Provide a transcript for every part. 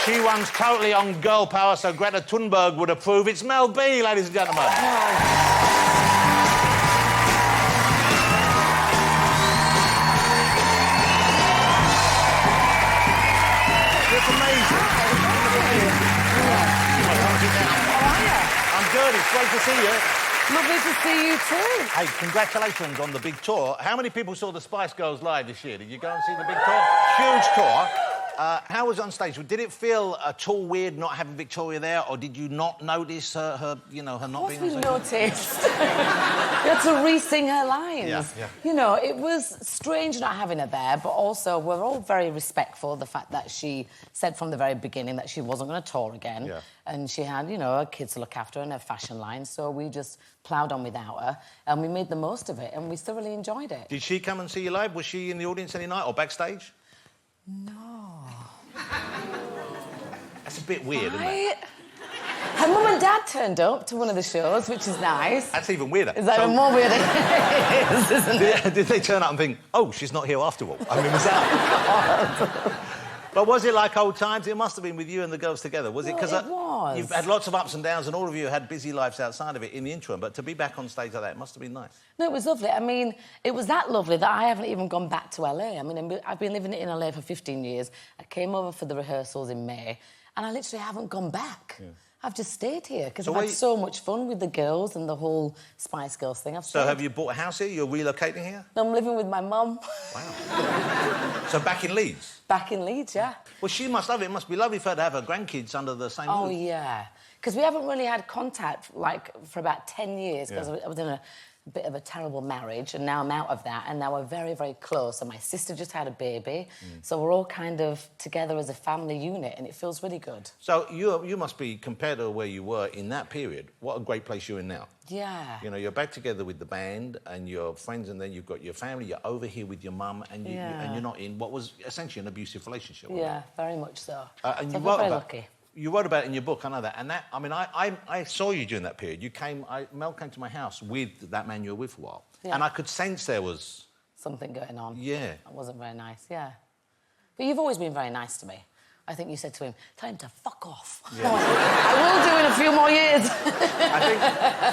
She runs totally on girl power, so Greta Thunberg would approve. It's Mel B, ladies and gentlemen. It's amazing. I'm good. It's great to see you. Lovely to see you too. Hey, congratulations on the big tour. How many people saw the Spice Girls live this year? Did you go and see the big tour? Huge tour. How was it on stage? Did it feel at all weird not having Victoria there, or did you not notice her not being on stage? We noticed. We had to re-sing her lines. Yeah. You know, it was strange not having her there, but also we're all very respectful of the fact that she said from the very beginning that she wasn't going to tour again. Yeah. And she had, you know, her kids to look after and her fashion line, so we just ploughed on without her, and we made the most of it, and we thoroughly enjoyed it. Did she come and see you live? Was she in the audience any night or backstage? No. That's a bit weird, isn't it? Her mum and dad turned up to one of the shows, which is nice. That's even weirder. Is that even more weird? It is, isn't it? Did they turn up and think, oh, she's not here after all? I mean, was that... But was it like old times? It must have been with you and the girls together, was it? Because it was. You've had lots of ups and downs, and all of you had busy lives outside of it in the interim, but to be back on stage like that, it must have been nice. No, it was lovely. I mean, it was that lovely that I haven't even gone back to LA. I mean, I've been living in LA for 15 years. I came over for the rehearsals in May, and I literally haven't gone back. Yeah. I've just stayed here because I've had so much fun with the girls and the whole Spice Girls thing. So have you bought a house here? You're relocating here? No, I'm living with my mum. Wow. So back in Leeds? Back in Leeds, yeah. Well, she must love it. It must be lovely for her to have her grandkids under the same roof. Oh, yeah. Because we haven't really had contact, like, for about 10 years, because I was in a bit of a terrible marriage, and now I'm out of that, and now we're very, very close, and my sister just had a baby, so we're all kind of together as a family unit, and it feels really good. So you must be, compared to where you were in that period, what a great place you're in now. Yeah. You know, you're back together with the band and your friends, and then you've got your family, you're over here with your mum, and, and you're not in what was essentially an abusive relationship. Yeah, very much so. And so you I'm very lucky. You wrote about it in your book, I know that. And that, I mean, I saw you during that period. Mel came to my house with that man you were with for a while. Yeah. And I could sense there was... something going on. Yeah. That wasn't very nice, yeah. But you've always been very nice to me. I think you said to him, tell him to fuck off. Yeah. I will do in a few more years.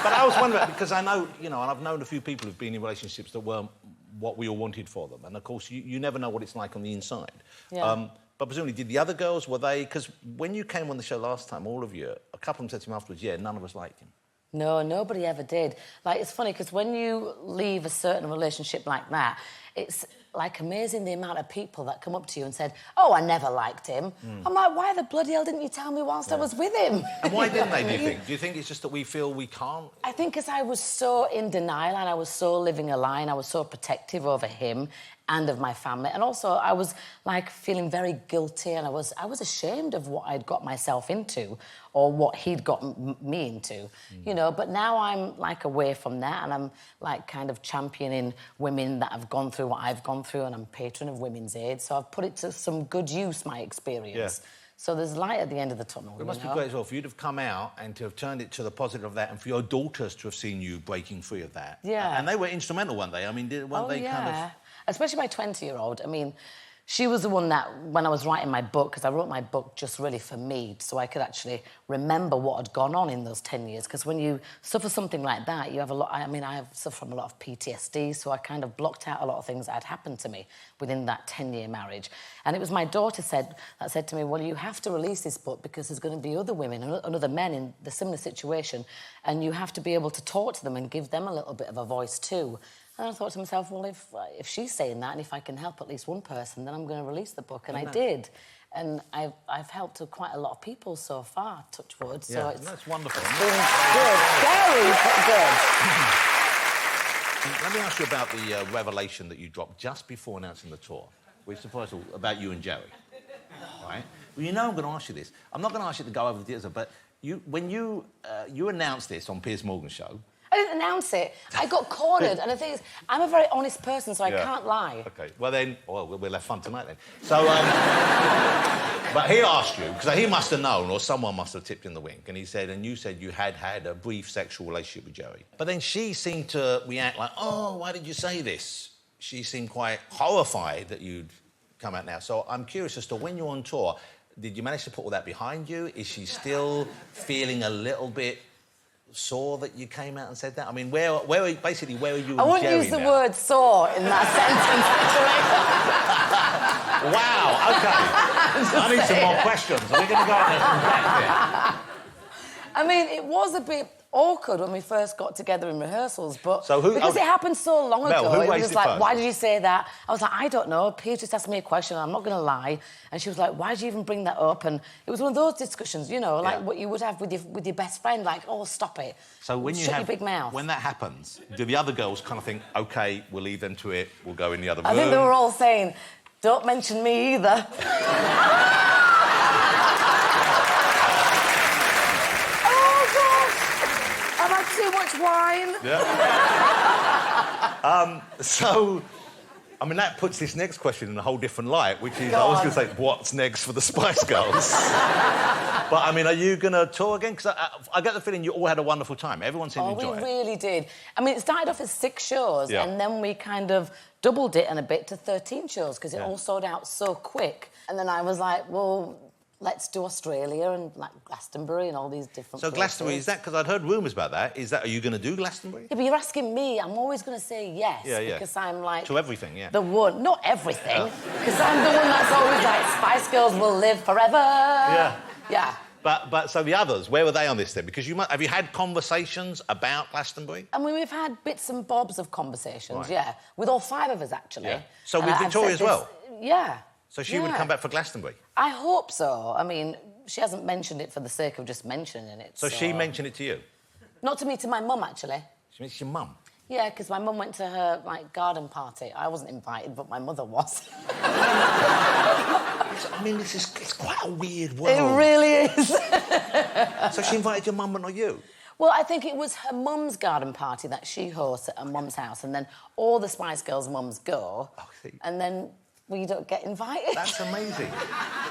But I was wondering, because I know, you know, and I've known a few people who've been in relationships that weren't what we all wanted for them. And, of course, you never know what it's like on the inside. Yeah. But presumably, did the other girls, were they... Because when you came on the show last time, all of you, a couple of them said to me afterwards, yeah, none of us liked him. No, nobody ever did. Like, it's funny, because when you leave a certain relationship like that, it's, like, amazing the amount of people that come up to you and said, oh, I never liked him. I'm like, why the bloody hell didn't you tell me whilst I was with him? And why didn't they, do you think? Do you think it's just that we feel we can't? I think because I was so in denial and I was so living a lie and I was so protective over him and of my family. And also, I was, like, feeling very guilty and I was ashamed of what I'd got myself into or what he'd got me into, you know. But now I'm, like, away from that and I'm, like, kind of championing women that have gone through what I've gone through, and I'm patron of Women's Aid, so I've put it to some good use, my experience. Yeah. So there's light at the end of the tunnel. It must be great as well for you to have come out and to have turned it to the positive of that, and for your daughters to have seen you breaking free of that. Yeah. And they were instrumental, weren't they? I mean, weren't they kind of... Especially my 20-year-old. I mean, she was the one that, when I was writing my book, because I wrote my book just really for me, so I could actually remember what had gone on in those 10 years. Because when you suffer something like that, you have a lot... I mean, I have suffered from a lot of PTSD, so I kind of blocked out a lot of things that had happened to me within that 10-year marriage. And it was my daughter that said to me, well, you have to release this book because there's going to be other women and other men in the similar situation, and you have to be able to talk to them and give them a little bit of a voice too. And I thought to myself, well, if she's saying that and if I can help at least one person, then I'm going to release the book. And I did. And I've helped quite a lot of people so far, touch wood. Yeah, so it's that's wonderful. Been good. Very good. Let me ask you about the revelation that you dropped just before announcing the tour, which surprised all about you and Jerry. Right? Well, you know I'm going to ask you this. I'm not going to ask you to go over the details, but when you announced this on Piers Morgan's show... I didn't announce it. I got cornered. And the thing is, I'm a very honest person, so I can't lie. OK. Well, then... Well, we'll have fun tonight, then. So, but he asked you, because he must have known, or someone must have tipped in the wink, and he said, and you said you had had a brief sexual relationship with Jerry. But then she seemed to react like, oh, why did you say this? She seemed quite horrified that you'd come out now. So I'm curious as to when you're on tour, Did you manage to put all that behind you? Is she still feeling a little bit sore that you came out and said that? I mean, where are you and I wouldn't Jerry use the now? word sore in that sentence, actually. Wow, OK. I need some more questions. Are we going to go out there and back I mean, it was a bit awkward when we first got together in rehearsals, but So who- because it happened so long Mel, ago, who it was raised just it like, first? why did you say that? I was like, I don't know. Pete just asked me a question, and I'm not going to lie. And she was like, why did you even bring that up? And it was one of those discussions, you know, like what you would have with your best friend, like, oh, stop it. So when you Shut have... your big mouth. When that happens, do the other girls kind of think, OK, we'll leave them to it, we'll go in the other room? I think they were all saying, don't mention me either. I've had too much wine. Yeah. So, I mean, that puts this next question in a whole different light, which is, I was going to say, what's next for the Spice Girls? But, I mean, are you going to tour again? Because I get the feeling you all had a wonderful time. Everyone seemed to enjoy it. We really did. I mean, it started off as 6 shows, Yeah. and then we kind of doubled it and a bit to 13 shows, because it all sold out so quick. And then I was like, well, let's do Australia and, like, Glastonbury and all these different So Glastonbury, is that... Because I'd heard rumours about that. Are you going to do Glastonbury? Yeah, but you're asking me. I'm always going to say yes. Yeah. Because I'm, like... To everything, yeah. The one... Not everything. Because I'm the one that's always like, Spice Girls will live forever. Yeah. Yeah. But so the others, where were they on this then? Because have you had conversations about Glastonbury? I mean, we've had bits and bobs of conversations, yeah. With all 5 of us, actually. Yeah. So with Victoria as well? Yeah. So she would come back for Glastonbury? I hope so. I mean, she hasn't mentioned it for the sake of just mentioning it. So she mentioned it to you? Not to me, to my mum, actually. She mentioned your mum? Yeah, because my mum went to her, like, garden party. I wasn't invited, but my mother was. I mean, it's quite a weird world. It really is. So she invited your mum but not you? Well, I think it was her mum's garden party that she hosts at her mum's house, and then all the Spice Girls' mums go, and then we don't get invited. That's amazing.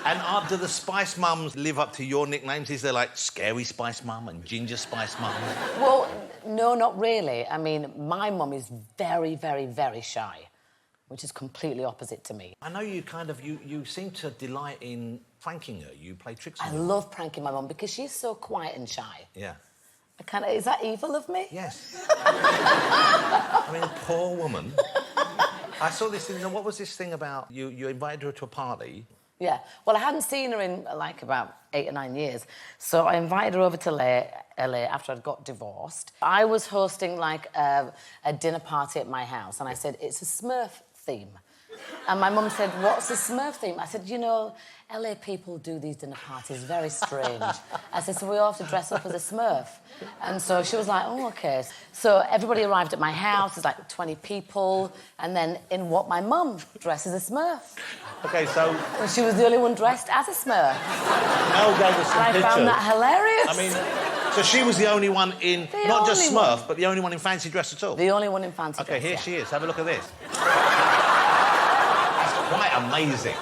And do the Spice Mums live up to your nicknames? Is there, like, Scary Spice Mum and Ginger Spice Mum? Well, no, not really. I mean, my mum is very, very, very shy, which is completely opposite to me. I know you you seem to delight in pranking her. You play tricks on her. I love pranking my mum because she's so quiet and shy. Yeah. Is that evil of me? Yes. I mean, poor woman. I saw this thing. What was this thing about? You invited her to a party. Yeah. Well, I hadn't seen her in, like, about 8 or 9 years. So I invited her over to LA after I'd got divorced. I was hosting, like, a dinner party at my house, and I said, it's a Smurf theme. And my mum said, what's a Smurf theme? I said, you know, LA people do these dinner parties, very strange. I said, so we all have to dress up as a Smurf. And so she was like, oh, OK. So everybody arrived at my house, there's like 20 people, and then in what my mum dressed as a Smurf. OK, so... And she was the only one dressed as a Smurf. Mel gave us some pictures. I found that hilarious. I mean, so she was the only one in, not just Smurf, but the only one in fancy dress at all? The only one in fancy dress, OK, here she is. Have a look at this. Quite amazing.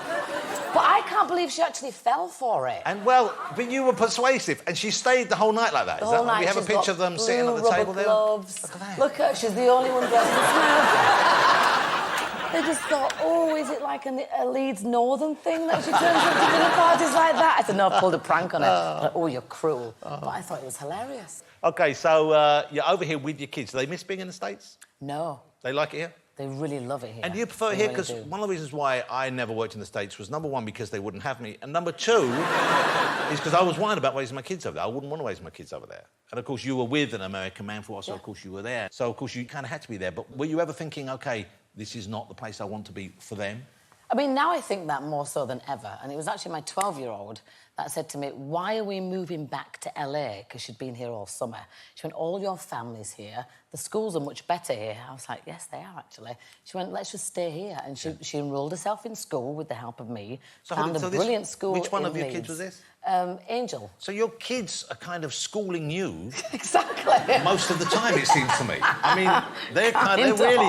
But I can't believe she actually fell for it. And, well, but you were persuasive, and she stayed the whole night like that. The whole night. We have a picture of them sitting at the table there. Gloves. Look at that. Look at her, she's the only one dressed as Smurf. They just thought, oh, is it like a Leeds Northern thing that she turns up to dinner parties like that? I said, no, I pulled a prank on her. Like, oh, you're cruel. But I thought it was hilarious. OK, so you're over here with your kids. Do they miss being in the States? No. They like it here? They really love it here. And do you prefer it here? Because one of the reasons why I never worked in the States was, number one, because they wouldn't have me, and number two is because I was worried about raising my kids over there. I wouldn't want to raise my kids over there. And, of course, you were with an American man for a while, so, of course, you were there. So, of course, you kind of had to be there. But were you ever thinking, OK, this is not the place I want to be for them? I mean, now I think that more so than ever. And it was actually my 12-year-old that said to me, why are we moving back to LA? Because she'd been here all summer. She went, all your family's here. The schools are much better here. I was like, yes, they are, actually. She went, let's just stay here. And she enrolled herself in school with the help of me, found a brilliant school in Leeds. Which one of your kids was this? Angel. So your kids are kind of schooling you... Exactly. Most of the time, it seems to me. I mean,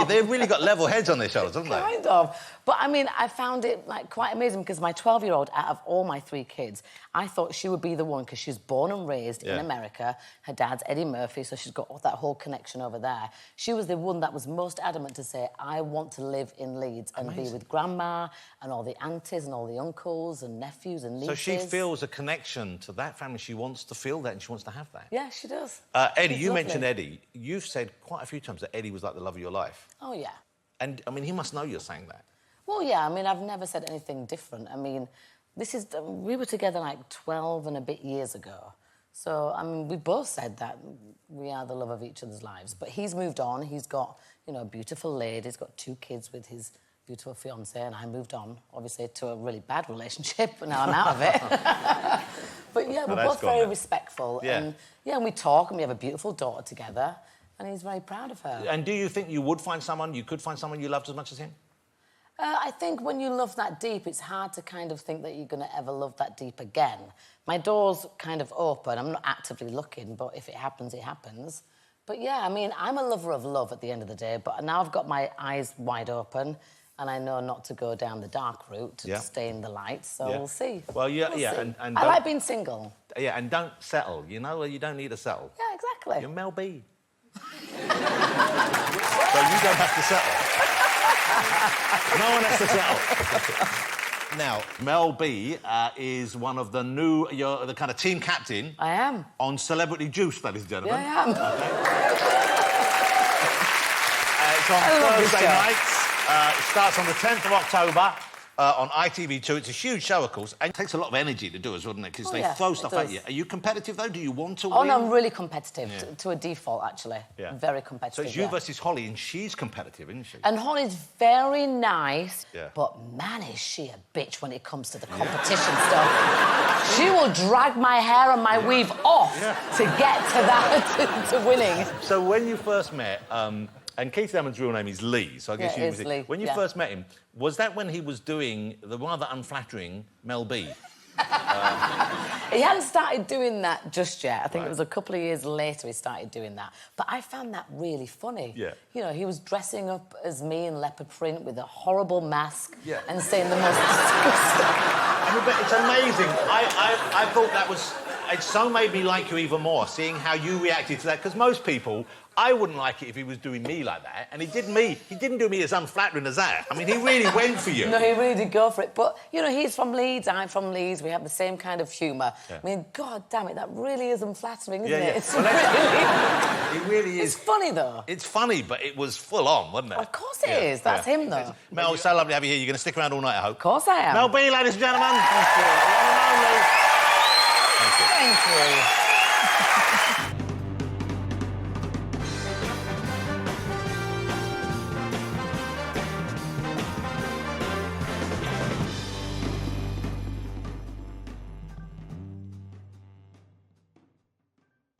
they've really got level heads on their shoulders, haven't they? Kind of. But, I mean, I found it, like, quite amazing because my 12-year-old, out of all my 3 kids, I thought she would be the one because she's born and raised in America. Her dad's Eddie Murphy, so she's got that whole connection over there. She was the one that was most adamant to say, I want to live in Leeds and be with Grandma and all the aunties and all the uncles and nephews and nieces. So she feels a connection to that family. She wants to feel that and she wants to have that. Yeah, she does. Eddie, She's you lovely. mentioned Eddie. You've said quite a few times that Eddie was like the love of your life. Oh, yeah. And, I mean, he must know you're saying that. Well, yeah, I mean, I've never said anything different. I mean, we were together like 12 and a bit years ago. So, I mean, we both said that we are the love of each other's lives. But he's moved on. He's got, you know, a beautiful lady. He's got 2 kids with his beautiful fiancée, and I moved on, obviously, to a really bad relationship, but now I'm out of it. But, yeah, we're both very respectful. Yeah. And, yeah, and we talk, and we have a beautiful daughter together, and he's very proud of her. And do you think you could find someone you loved as much as him? I think when you love that deep, it's hard to kind of think that you're going to ever love that deep again. My door's kind of open. I'm not actively looking, but if it happens, it happens. But, yeah, I mean, I'm a lover of love at the end of the day, but now I've got my eyes wide open and I know not to go down the dark route, to stay in the light, so we'll see. Well, we'll see. And I like being single. Yeah, and don't settle, you know? You don't need to settle. Yeah, exactly. You're Mel B. So you don't have to settle. No one has to settle. Now, Mel B is one of the new... You're the kind of team captain... I am. ...on Celebrity Juice, ladies and gentlemen. Yeah, I am. Okay. It's on Thursday nights. It starts on the 10th of October on ITV2. It's a huge show, of course, and it takes a lot of energy to do as well, doesn't it? Because they throw stuff at you. Are you competitive, though? Do you want to win? Oh, no, I'm really competitive, to a default, actually. Yeah. Very competitive, So it's you versus Holly, and she's competitive, isn't she? And Holly's very nice, but, man, is she a bitch when it comes to the competition stuff. She will drag my hair and my weave off to get to that, to winning. So when you first met... and Keith Damon's real name is Lee, so I guess you... It is Lee. When you first met him, was that when he was doing the rather unflattering Mel B? He hadn't started doing that just yet. I think it was a couple of years later he started doing that. But I found that really funny. Yeah. You know, he was dressing up as me in leopard print with a horrible mask and saying the most disgusting... I mean, but it's amazing. I thought that was... It so made me like you even more, seeing how you reacted to that, because most people... I wouldn't like it if he was doing me like that, and he didn't do me as unflattering as that. I mean, he really went for you. No, he really did go for it. But, you know, he's from Leeds, I'm from Leeds, we have the same kind of humour. I mean, God damn it, that really is unflattering, isn't it? It's It really is. It's funny, though. It's funny, but it was full on, wasn't it? Of course it is. That's him, though. Mel, it's so lovely to have you here. You're going to stick around all night, I hope. Of course I am. Mel B, ladies and gentlemen. Thank you. Thank you.